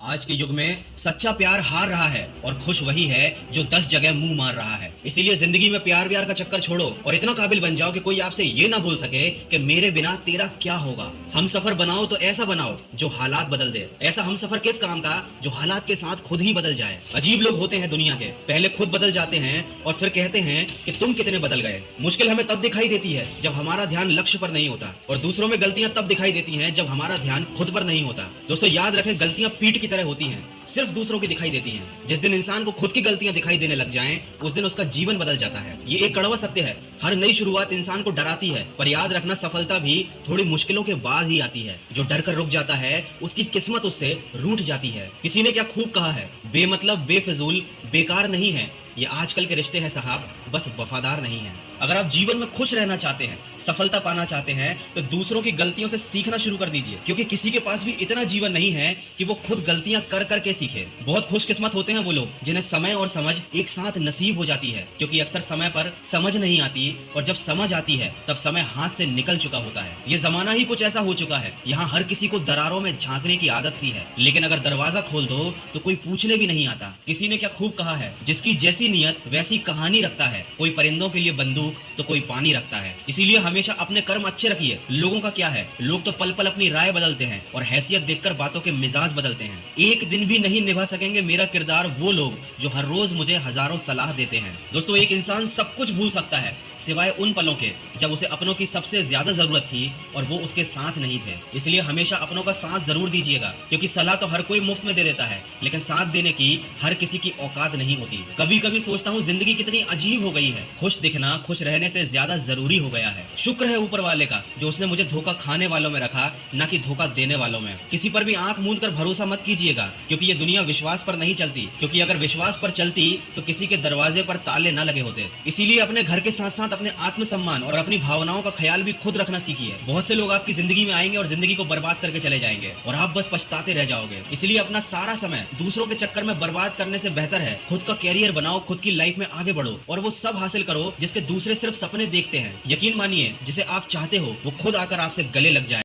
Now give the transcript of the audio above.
आज के युग में सच्चा प्यार हार रहा है और खुश वही है जो 10 जगह मुंह मार रहा है। इसीलिए जिंदगी में प्यार व्यार का चक्कर छोड़ो और इतना काबिल बन जाओ कि कोई आपसे ये ना बोल सके कि मेरे बिना तेरा क्या होगा। हम सफर बनाओ तो ऐसा बनाओ जो हालात बदल दे। ऐसा हम सफर किस काम का जो हालात के साथ खुद ही बदल जाए। अजीब लोग होते हैं दुनिया के, पहले खुद बदल जाते हैं और फिर कहते हैं कि तुम कितने बदल गए। मुश्किल हमें तब दिखाई देती है जब हमारा ध्यान लक्ष्य पर नहीं होता और दूसरों में गलतियां तब दिखाई देती हैं जब हमारा ध्यान खुद पर नहीं होता। दोस्तों याद रखें, गलतियां पीठ की तरह होती हैं, सिर्फ दूसरों की दिखाई देती हैं। जिस दिन इंसान को खुद की गलतियां दिखाई देने लग जाएं, उस दिन उसका जीवन बदल जाता है। ये एक कड़वा सत्य है। हर नई शुरुआत इंसान को डराती है, पर याद रखना सफलता भी थोड़ी मुश्किलों के बाद ही आती है। जो डर कर रुक जाता है उसकी किस्मत उससे रूठ जाती है। किसी ने क्या खूब कहा है, बेमतलब बेफिजूल बेकार नहीं है ये आजकल के रिश्ते हैं साहब, बस वफादार नहीं है। अगर आप जीवन में खुश रहना चाहते हैं, सफलता पाना चाहते हैं, तो दूसरों की गलतियों से सीखना शुरू कर दीजिए, क्योंकि किसी के पास भी इतना जीवन नहीं है कि वो खुद गलतियां कर कर के सीखे। बहुत खुशकिस्मत होते हैं वो लोग जिन्हें समय और समझ एक साथ नसीब हो जाती है, क्योंकि अक्सर समय पर समझ नहीं आती और जब समझ आती है तब समय हाथ से निकल चुका होता है। ये जमाना ही कुछ ऐसा हो चुका है, यहाँ हर किसी को दरारों में झांकने की आदत सी है, लेकिन अगर दरवाजा खोल दो तो कोई पूछने भी नहीं आता। किसी ने क्या खूब कहा है, जिसकी जैसी नियत वैसी कहानी रखता है। कोई परिंदों के लिए बंदूक तो कोई पानी रखता है। इसीलिए हमेशा अपने कर्म अच्छे रखिए। लोगों का क्या है, लोग तो पल पल अपनी राय बदलते हैं और हैसियत देखकर बातों के मिजाज बदलते हैं। एक दिन भी नहीं निभा सकेंगे मेरा किरदार वो लोग जो हर रोज मुझे हजारों सलाह देते हैं। दोस्तों एक इंसान सब कुछ भूल सकता है सिवाय उन पलों के जब उसे अपनों की सबसे ज्यादा जरूरत थी और वो उसके साथ नहीं थे। इसलिए हमेशा अपनों का साथ जरूर दीजिएगा, क्योंकि सलाह तो हर कोई मुफ्त में दे देता है, लेकिन साथ देने की हर किसी की औकात नहीं होती। कभी कभी सोचता हूँ जिंदगी कितनी अजीब हो गई है। खुश दिखना खुश रहने से ज्यादा जरूरी हो गया है। शुक्र है ऊपर वाले का जो उसने मुझे धोखा खाने वालों में रखा, ना कि धोखा देने वालों में। किसी पर भी आंख मूंद कर भरोसा मत कीजिएगा, क्योंकि ये दुनिया विश्वास पर नहीं चलती। क्योंकि अगर विश्वास पर चलती तो किसी के दरवाजे पर ताले न लगे होते। इसीलिए अपने घर के साथ साथ अपने आत्मसम्मान और अपनी भावनाओं का ख्याल भी खुद रखना सीखिए। बहुत से लोग आपकी जिंदगी में आएंगे और जिंदगी को बर्बाद करके चले जाएंगे और आप बस पछताते रह जाओगे। इसलिए अपना सारा समय दूसरों के चक्कर में बर्बाद करने से बेहतर है खुद का कैरियर बनाओ, खुद की लाइफ में आगे बढ़ो और वो सब हासिल करो जिसके दूसरे सिर्फ सपने देखते हैं। यकीन मानिए, जिसे आप चाहते हो वो खुद आकर आपसे गले लग जाए।